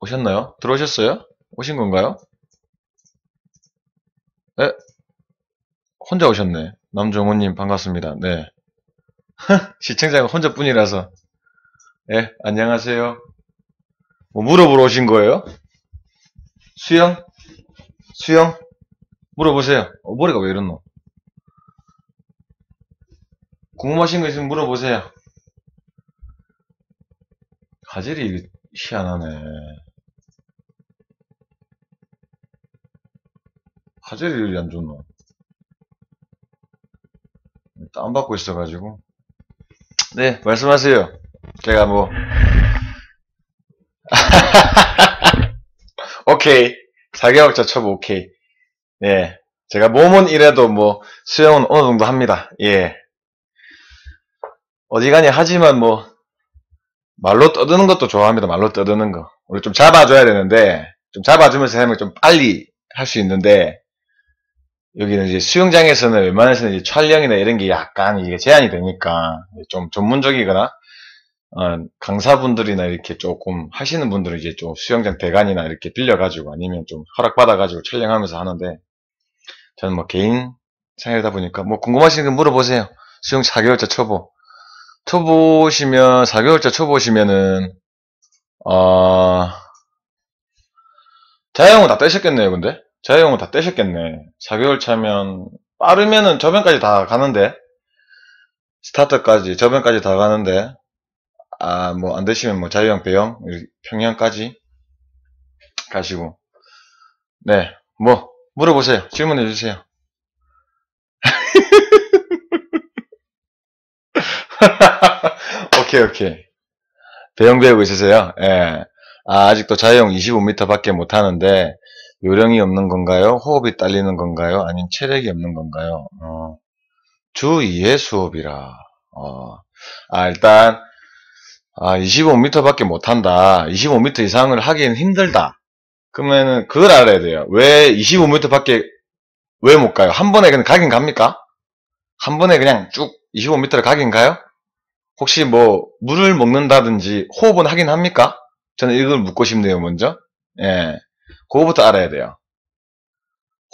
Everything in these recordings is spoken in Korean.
오셨나요? 들어오셨어요? 오신 건가요? 에? 혼자 오셨네. 남정호님 반갑습니다. 네. 시청자가 혼자뿐이라서. 예, 안녕하세요. 뭐 물어보러 오신 거예요? 수영? 수영? 물어보세요. 머리가 왜 이렇노? 궁금하신 거 있으면 물어보세요. 화질이 희한하네. 화질이 안 좋노? 다운받고 있어가지고. 네, 말씀하세요. 제가 뭐, 오케이. 4개월차 초보 오케이. 예. 제가 몸은 이래도 뭐, 수영은 어느 정도 합니다. 예. 어디가니 하지만 뭐, 말로 떠드는 것도 좋아합니다. 말로 떠드는 거. 우리 좀 잡아줘야 되는데, 좀 잡아주면서 하면 좀 빨리 할 수 있는데, 여기는 이제 수영장에서는 웬만해서는 이제 촬영이나 이런 게 약간 이게 제한이 되니까, 좀 전문적이거나, 강사분들이나 이렇게 조금 하시는 분들은 이제 좀 수영장 대관이나 이렇게 빌려가지고 아니면 좀 허락받아가지고 촬영하면서 하는데, 저는 뭐 개인 생활이다 보니까 뭐 궁금하신 거 물어보세요. 수영 4개월차 초보. 초보시면, 4개월차 초보시면은, 어, 자영은 다 떼셨겠네요, 근데? 자영은 다 떼셨겠네. 4개월 차면, 빠르면은 저변까지 다 가는데, 스타트까지, 저변까지 다 가는데, 뭐, 안 되시면 뭐, 자유형, 배영, 평영까지 가시고. 네, 뭐, 물어보세요. 질문해 주세요. 오케이, 오케이. 배영 배우고 있으세요? 예. 아직도 자유형 25m 밖에 못 하는데, 요령이 없는 건가요? 호흡이 딸리는 건가요? 아니면 체력이 없는 건가요? 주 2회 수업이라. 어, 일단, 25m밖에 못한다. 25m 이상을 하기는 힘들다. 그러면은 그걸 알아야 돼요. 왜 25m밖에 왜 못 가요? 한 번에 그냥 가긴 갑니까? 한 번에 그냥 쭉 25m를 가긴 가요? 혹시 뭐 물을 먹는다든지 호흡은 하긴 합니까? 저는 이걸 묻고 싶네요, 먼저. 예. 그거부터 알아야 돼요.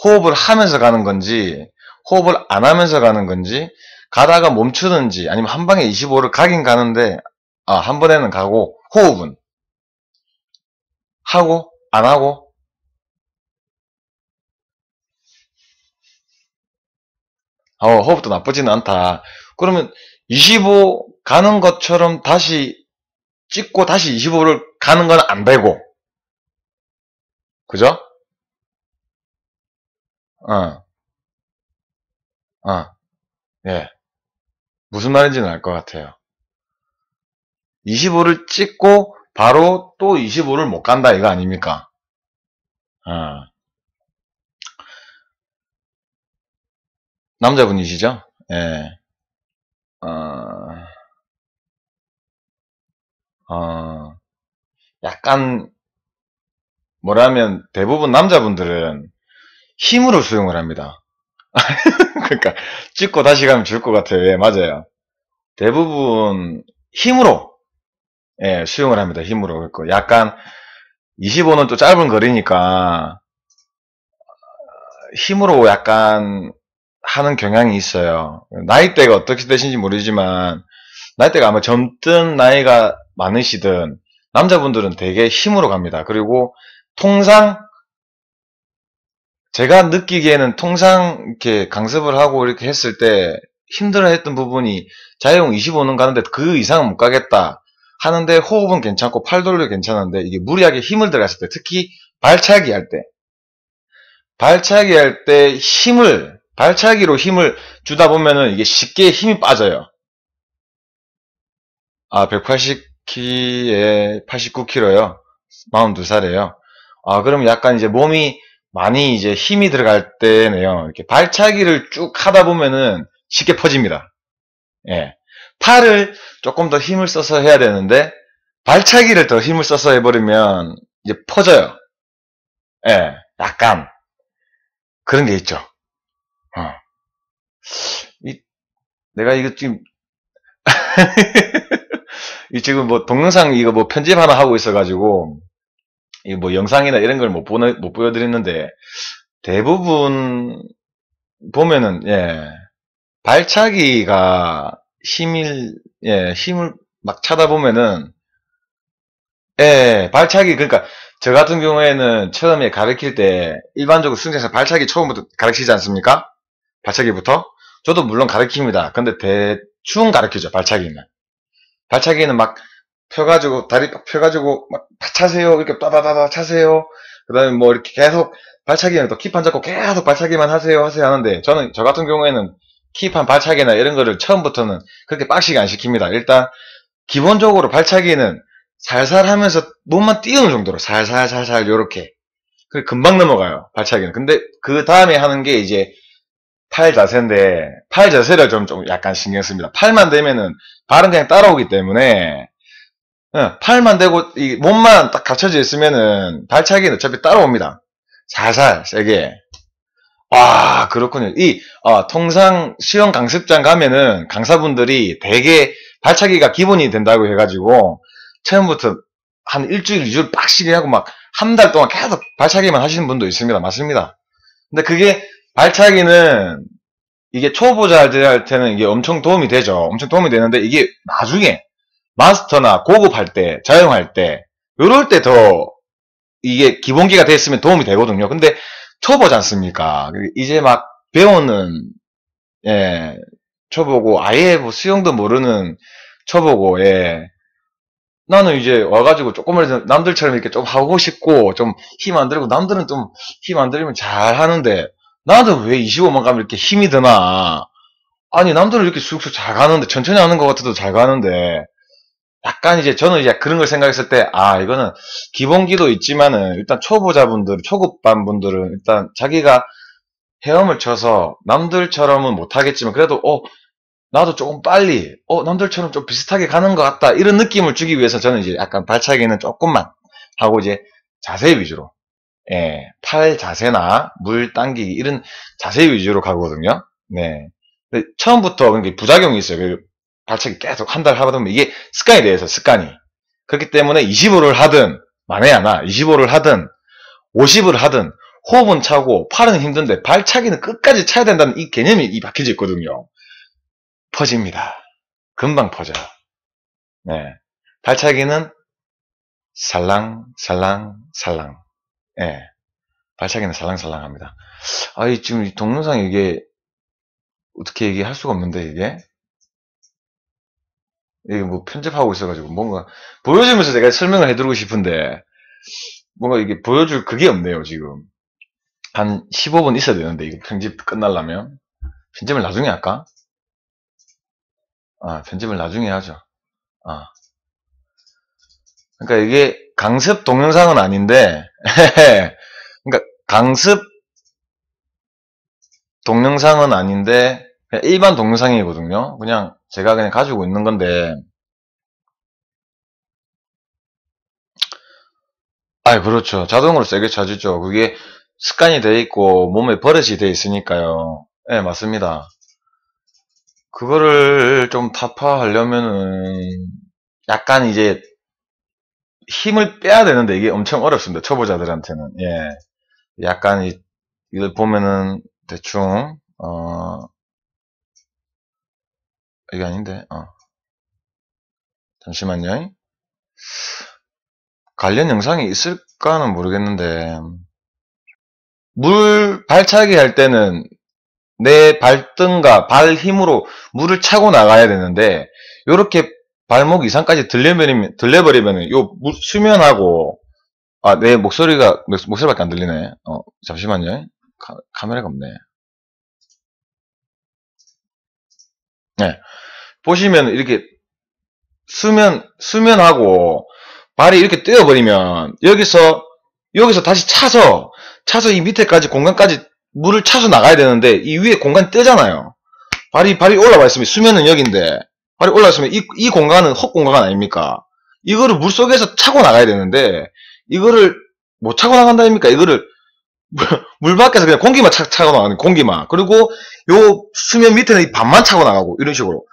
호흡을 하면서 가는 건지, 호흡을 안 하면서 가는 건지, 가다가 멈추는지, 아니면 한 방에 25를 가긴 가는데, 한 번에는 가고, 호흡은 하고, 안 하고, 호흡도 나쁘지는 않다. 그러면 25 가는 것처럼 다시 찍고 다시 25를 가는 건 안 되고, 그죠? 어, 예. 무슨 말인지는 알 것 같아요. 25를 찍고 바로 또 25를 못 간다 이거 아닙니까? 어, 남자분이시죠? 예. 어, 어, 약간 뭐라면 대부분 남자분들은 힘으로 수영을 합니다. 그러니까 찍고 다시 가면 줄 것 같아요. 예, 맞아요. 대부분 힘으로 수영을 합니다. 힘으로. 그러니까 약간 25는 또 짧은 거리니까 힘으로 약간 하는 경향이 있어요. 나이대가 어떻게 되신지 모르지만 나이대가 아마 젊든 나이가 많으시든 남자분들은 되게 힘으로 갑니다. 그리고 통상 제가 느끼기에는 통상 이렇게 강습을 하고 이렇게 했을 때 힘들어했던 부분이 자유형 25는 가는데 그 이상은 못 가겠다 하는데 호흡은 괜찮고 팔돌도 괜찮은데 이게 무리하게 힘을 들어갔을 때 특히 발차기 할 때 발차기 할 때 발차기로 힘을 주다 보면은 이게 쉽게 힘이 빠져요. 180키에 89kg요. 42살이에요. 그럼 약간 이제 몸이 많이 이제 힘이 들어갈 때네요. 이렇게 발차기를 쭉 하다 보면은 쉽게 퍼집니다. 예. 팔을 조금 더 힘을 써서 해야 되는데, 발차기를 더 힘을 써서 해버리면 이제 퍼져요. 예. 약간 그런 게 있죠. 어. 이, 내가 이거 지금, 이 지금 뭐 동영상 이거 뭐 편집 하나 하고 있어가지고, 이 뭐 영상이나 이런 걸 못 보여드리는데, 대부분 보면은, 예, 발차기가 힘을 막 차다 보면은, 예, 발차기, 그러니까, 저 같은 경우에는 처음에 가르칠 때, 일반적으로 수능에서 발차기 처음부터 가르치지 않습니까? 발차기부터? 저도 물론 가르칩니다. 근데 대충 가르치죠, 발차기는. 발차기는 막 펴가지고, 다리 딱 펴가지고, 막 차세요. 이렇게 따다다다 차세요. 그 다음에 뭐 이렇게 계속, 발차기는 또 킵판 잡고 계속 발차기만 하세요 하는데, 저는, 저 같은 경우에는 킵판 발차기나 이런 거를 처음부터는 그렇게 빡시게 안 시킵니다. 일단, 기본적으로 발차기는 살살 하면서 몸만 띄우는 정도로 살살살살 요렇게. 그 금방 넘어가요, 발차기는. 근데 그 다음에 하는 게 이제 팔 자세인데, 팔 자세를 좀 약간 신경 씁니다. 팔만 대면은 발은 그냥 따라오기 때문에, 팔만 대고 이 몸만 딱 갖춰져 있으면은 발차기는 어차피 따라옵니다. 살살 세게. 와, 그렇군요. 통상 시험 강습장 가면은 강사분들이 대개 발차기가 기본이 된다고 해가지고 처음부터 한 일주일, 2주를 빡시게 하고 막 한 달 동안 계속 발차기만 하시는 분도 있습니다. 맞습니다. 근데 그게 발차기는 이게 초보자들한테는 이게 엄청 도움이 되죠. 엄청 도움이 되는데 이게 나중에 마스터나 고급할 때, 자영할 때, 요럴 때 더 이게 기본기가 됐으면 도움이 되거든요. 근데 초보지 않습니까? 이제 막 배우는, 예, 초보고, 아예 뭐 수영도 모르는 초보고, 예. 나는 이제 와가지고 조금만 남들처럼 이렇게 좀 하고 싶고, 좀 힘 안 들고, 남들은 좀 힘 안 들이면 잘 하는데, 나도 왜 25만 가면 이렇게 힘이 드나? 아니, 남들은 이렇게 쑥쑥 잘 가는데, 천천히 하는 것 같아도 잘 가는데, 약간 이제 저는 이제 그런 걸 생각했을 때, 이거는 기본기도 있지만은 일단 초보자분들, 초급반 분들은 일단 자기가 헤엄을 쳐서 남들처럼은 못하겠지만 그래도, 나도 조금 빨리, 남들처럼 좀 비슷하게 가는 것 같다. 이런 느낌을 주기 위해서 저는 이제 약간 발차기는 조금만 하고 이제 자세 위주로, 예, 팔 자세나 물 당기기 이런 자세 위주로 가거든요. 네. 근데 처음부터 그게 부작용이 있어요. 발차기 계속 한 달 하다 보면 이게 습관이 돼서 습관이. 그렇기 때문에 25를 하든 만에 하나 25를 하든 50을 하든 호흡은 차고 팔은 힘든데 발차기는 끝까지 차야 된다는 이 개념이 박혀져 있거든요. 퍼집니다. 금방 퍼져요. 네. 발차기는 살랑 살랑 살랑. 예. 발차기는 살랑살랑합니다. 지금 이 동영상 이게 어떻게 얘기할 수가 없는데 이게 뭐 편집하고 있어가지고 뭔가 보여주면서 제가 설명을 해드리고 싶은데 뭔가 이게 보여줄 그게 없네요 지금. 한 15분 있어야 되는데 이거 편집 끝나려면 편집을 나중에 할까? 편집을 나중에 하죠. 그러니까 이게 강습 동영상은 아닌데 그러니까 강습 동영상은 아닌데 그냥 일반 동영상이거든요. 그냥 제가 그냥 가지고 있는 건데 그렇죠. 자동으로 세게 차주죠. 그게 습관이 돼 있고 몸에 버릇이 돼 있으니까요. 네, 맞습니다. 그거를 좀 타파하려면은 약간 이제 힘을 빼야 되는데 이게 엄청 어렵습니다. 초보자들한테는. 예. 약간 이걸 보면은 대충 이게 아닌데 잠시만요. 관련 영상이 있을까는 모르겠는데 물 발차기 할 때는 내 발등과 발 힘으로 물을 차고 나가야 되는데 요렇게 발목 이상까지 들려버리면 요 수면하고 내 목소리밖에 안 들리네. 잠시만요. 카메라가 없네. 네. 보시면 이렇게 수면하고 발이 이렇게 뛰어버리면 여기서 다시 차서 이 밑에까지 공간까지 물을 차서 나가야 되는데 이 위에 공간이 뜨잖아요. 발이 올라와 있으면 수면은 여기인데 발이 올라와 있으면 이 공간은 헛 공간 아닙니까? 이거를 물 속에서 차고 나가야 되는데 이거를 못 차고 나간다 아닙니까? 이거를 물 밖에서 그냥 공기만 차고 나가는 공기만. 그리고 요 수면 밑에는 이 반만 차고 나가고 이런 식으로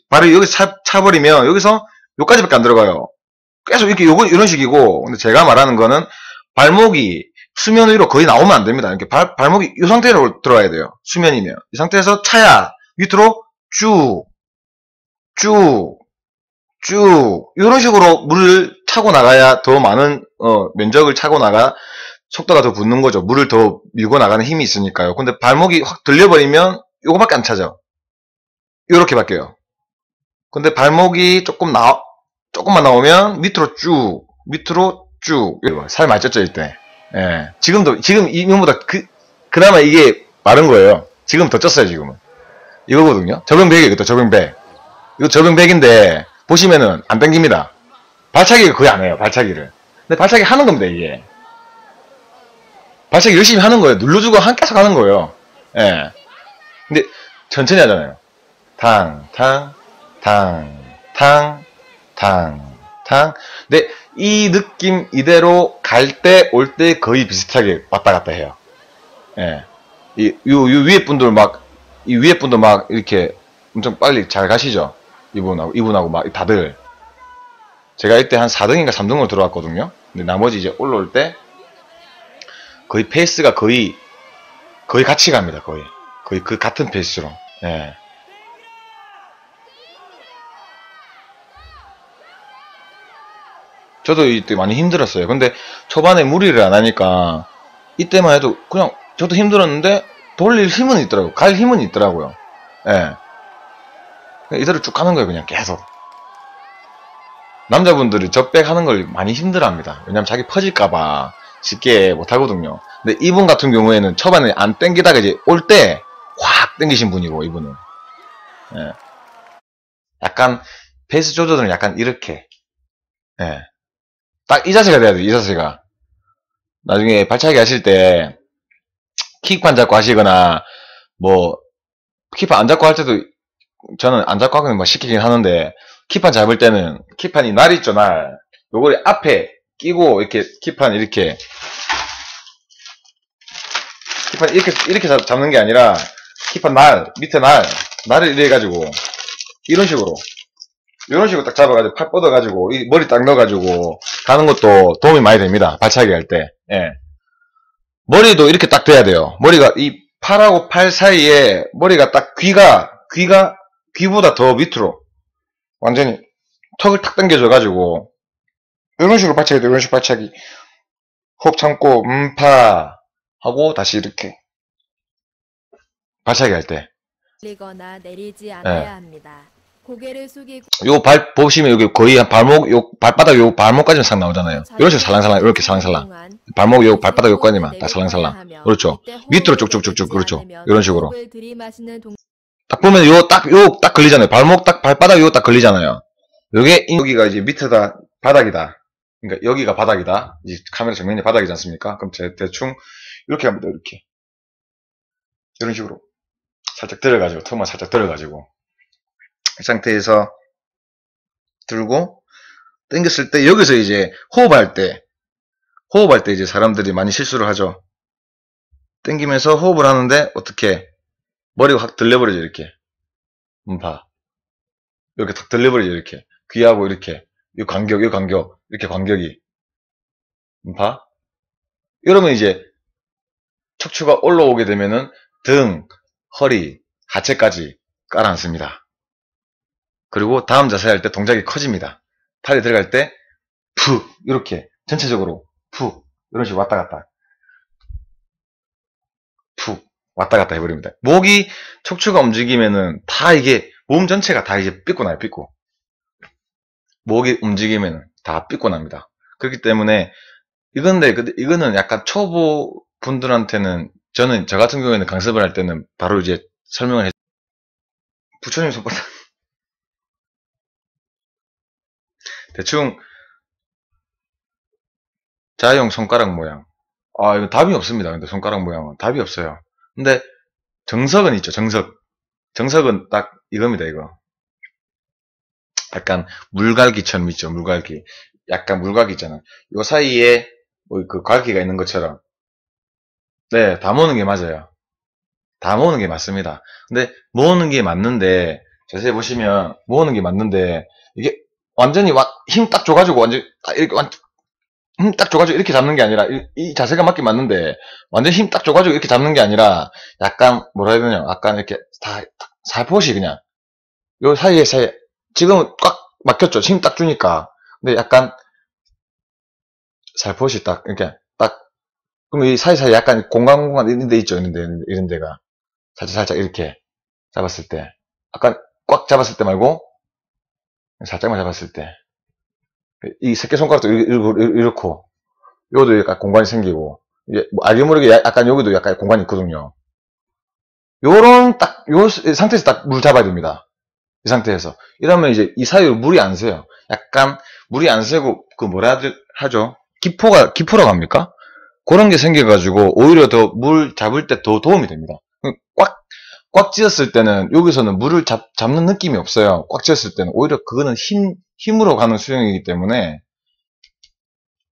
발이 여기 차버리면 여기서 요까지밖에 안 들어가요. 계속 이렇게 이런 식이고 근데 제가 말하는 거는 발목이 수면 위로 거의 나오면 안 됩니다. 이렇게 발목이 이 상태로 들어와야 돼요. 수면이면. 이 상태에서 차야 밑으로 쭉, 쭉, 쭉, 이런 식으로 물을 차고 나가야 더 많은, 면적을 차고 나가 속도가 더 붙는 거죠. 물을 더 밀고 나가는 힘이 있으니까요. 근데 발목이 확 들려버리면 요거밖에 안 차죠. 요렇게 바뀌어요. 근데 발목이 조금만 나오면 밑으로 쭉, 밑으로 쭉. 살 많이 쪘죠, 이때. 예. 지금 이명보다 그나마 이게 마른 거예요. 지금 더 쪘어요, 지금은. 이거거든요. 저병백이에요, 이것도 저병백. 이거 저병백인데, 보시면은 안 당깁니다. 발차기가 거의 안 해요, 발차기를. 근데 발차기 하는 겁니다, 이게. 발차기 열심히 하는 거예요. 눌러주고 계속 하는 거예요. 예. 근데 천천히 하잖아요. 탕, 탕, 탕, 탕, 탕, 탕. 근데 이 느낌 이대로 갈 때, 올 때 거의 비슷하게 왔다 갔다 해요. 예. 요 위에 분들 이 위에 분들 막 이렇게 엄청 빨리 잘 가시죠? 이분하고 막 다들. 제가 이때 한 4등인가 3등으로 들어왔거든요. 근데 나머지 이제 올라올 때 거의 페이스가 거의 같이 갑니다. 거의 그 같은 페이스로. 예. 저도 이때 많이 힘들었어요. 근데 초반에 무리를 안 하니까 이때만 해도 그냥 저도 힘들었는데 돌릴 힘은 있더라고요. 갈 힘은 있더라고요. 예. 이대로 쭉 가는 거예요. 그냥 계속. 남자분들이 저백 하는 걸 많이 힘들어 합니다. 왜냐면 자기 퍼질까봐 쉽게 못 하거든요. 근데 이분 같은 경우에는 초반에 안 땡기다가 이제 올 때 확 땡기신 분이고, 이분은. 예. 약간, 페이스 조절은 약간 이렇게. 예. 딱 이 자세가 돼야 돼요, 이 자세가. 나중에 발차기 하실 때, 킥판 잡고 하시거나, 뭐, 킥판 안 잡고 할 때도, 저는 안 잡고 하면 뭐 시키긴 하는데, 킥판 잡을 때는, 킥판이 날 있죠, 날. 요거를 앞에 끼고, 이렇게, 킥판 이렇게, 킥판 이렇게 잡는 게 아니라, 킥판 밑에 날을 이래 가지고, 이런 식으로 딱 잡아가지고, 팔 뻗어가지고, 머리 딱 넣어가지고, 가는 것도 도움이 많이 됩니다. 발차기 할 때. 예. 머리도 이렇게 딱 돼야 돼요. 머리가, 이 팔하고 팔 사이에, 머리가 딱 귀보다 더 밑으로, 완전히, 턱을 탁 당겨줘가지고, 이런 식으로 발차기 돼요. 이런 식으로 발차기. 호흡 참고, 하고, 다시 이렇게. 발차기 할 때. 리거나 내리지 예. 않아야 합니다. 고개를 숙이고 요 보시면 여기 거의 한 발바닥 요 발목까지는 싹 나오잖아요. 이런 식으로 살랑살랑, 이렇게 살랑살랑. 발목 요 발바닥 요까지만 딱 살랑살랑. 그렇죠. 밑으로 쭉쭉쭉쭉, 그렇죠. 이런 식으로. 딱 보면 딱 걸리잖아요. 발바닥 요 딱 걸리잖아요. 여기가 이제 밑에다 바닥이다. 그러니까 여기가 바닥이다. 이제 카메라 정면이 바닥이지 않습니까? 그럼 대충 이렇게 합니다. 이렇게. 이런 식으로. 살짝 들어가지고, 턱만 살짝 들어가지고. 이 상태에서 들고 당겼을 때 여기서 이제 호흡할 때 이제 사람들이 많이 실수를 하죠. 당기면서 호흡을 하는데 어떻게 머리가 확 들려버리죠. 이렇게 이렇게 탁 들려버리죠. 이렇게 귀하고 이렇게 이 간격 이렇게 간격이 이러면 이제 척추가 올라오게 되면은 등, 허리, 하체까지 깔아앉습니다. 그리고 다음 자세 할 때 동작이 커집니다. 팔이 들어갈 때, 푹, 이렇게, 전체적으로, 푹, 이런 식으로 왔다 갔다. 푹, 왔다 갔다 해버립니다. 척추가 움직이면은 다 이게, 몸 전체가 다 이제 삐꼬나요, 삐꼬. 목이 움직이면은 다 삐꼬납니다. 그렇기 때문에, 이거는 약간 초보 분들한테는, 저 같은 경우에는 강습을 할 때는 바로 이제 설명을 부처님 손바닥. 대충 자형 손가락 모양. 이거 답이 없습니다. 근데 손가락 모양은 답이 없어요. 근데 정석은 있죠. 정석은 딱 이겁니다. 이거. 약간 물갈기처럼 있죠. 물갈기. 약간 물갈기 있잖아. 요 사이에 뭐 그 갈기가 있는 것처럼. 네, 다 모으는 게 맞아요. 다 모으는 게 맞습니다. 근데 모으는 게 맞는데 자세히 보시면 모으는 게 맞는데 이게 완전히 힘 딱 줘가지고 완전 이렇게 힘 딱 줘가지고 이렇게 잡는 게 아니라, 이 자세가 맞긴 맞는데, 완전 힘 딱 줘가지고 이렇게 잡는 게 아니라, 약간, 뭐라 해야 되냐, 약간 이렇게, 살포시 그냥, 요 사이에, 지금은 꽉 막혔죠. 힘 딱 주니까. 근데 약간, 살포시 딱, 이렇게, 딱, 그럼 이 사이사이 약간 공간 이런 데 있죠. 이런 데가. 살짝 이렇게 잡았을 때. 약간 꽉 잡았을 때 말고, 살짝만 잡았을 때. 이 새끼손가락도 이렇고, 요도 약간 공간이 생기고, 이게 뭐 알게 모르게 약간 여기도 약간 공간이 있거든요. 요런 딱, 요 상태에서 딱 물 잡아야 됩니다. 이 상태에서. 이러면 이제 이 사이로 물이 안 새요. 약간 물이 안 새고, 그 뭐라 하죠? 기포라고 합니까? 그런 게 생겨가지고, 오히려 더 물 잡을 때 더 도움이 됩니다. 꽉 찢었을 때는, 여기서는 물을 잡는 느낌이 없어요. 꽉 찢었을 때는. 오히려 그거는 힘으로 가는 수영이기 때문에,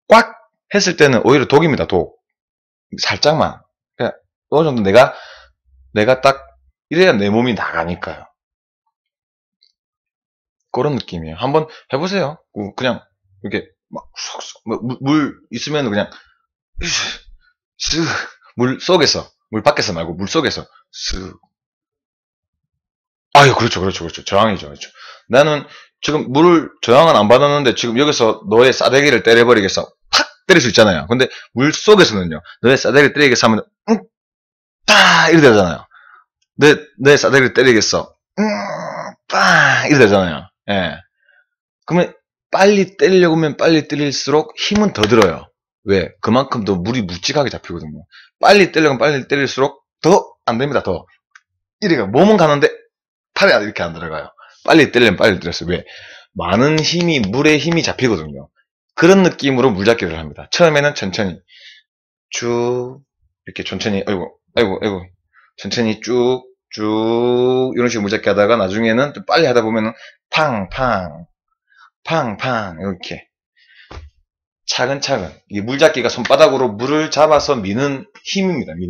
꽉 했을 때는 오히려 독입니다, 독. 살짝만. 그냥 어느 정도 내가 딱 이래야 내 몸이 나가니까요. 그런 느낌이에요. 한번 해보세요. 그냥 이렇게 막 물 있으면 그냥 쓱 물 속에서 물 밖에서 말고 물 속에서 쓱. 아유, 그렇죠. 저항이죠, 그렇죠. 나는 지금 물을 저항은 안 받았는데 지금 여기서 너의 싸대기를 때려버리겠어. 팍 때릴 수 있잖아요. 근데 물 속에서는요, 너의 싸대기를 때리겠어 하면 이렇게 되잖아요. 내 싸대기를 때리겠어. 이렇게 되잖아요. 예. 그러면 빨리 때리려고 하면 빨리 때릴수록 힘은 더 들어요. 왜? 그만큼 더 물이 묵직하게 잡히거든요. 빨리 때리려면 빨리 때릴수록 더 안 됩니다, 더. 이래가 몸은 가는데 팔이 이렇게 안 들어가요. 빨리 때리려면 빨리 때렸어요. 왜? 많은 힘이, 물의 힘이 잡히거든요. 그런 느낌으로 물잡기를 합니다. 처음에는 천천히, 쭉, 이렇게 천천히, 아이고, 천천히 쭉, 이런 식으로 물잡기 하다가 나중에는 또 빨리 하다 보면은 팡팡, 이렇게. 차근차근. 이 물잡기가 손바닥으로 물을 잡아서 미는 힘입니다.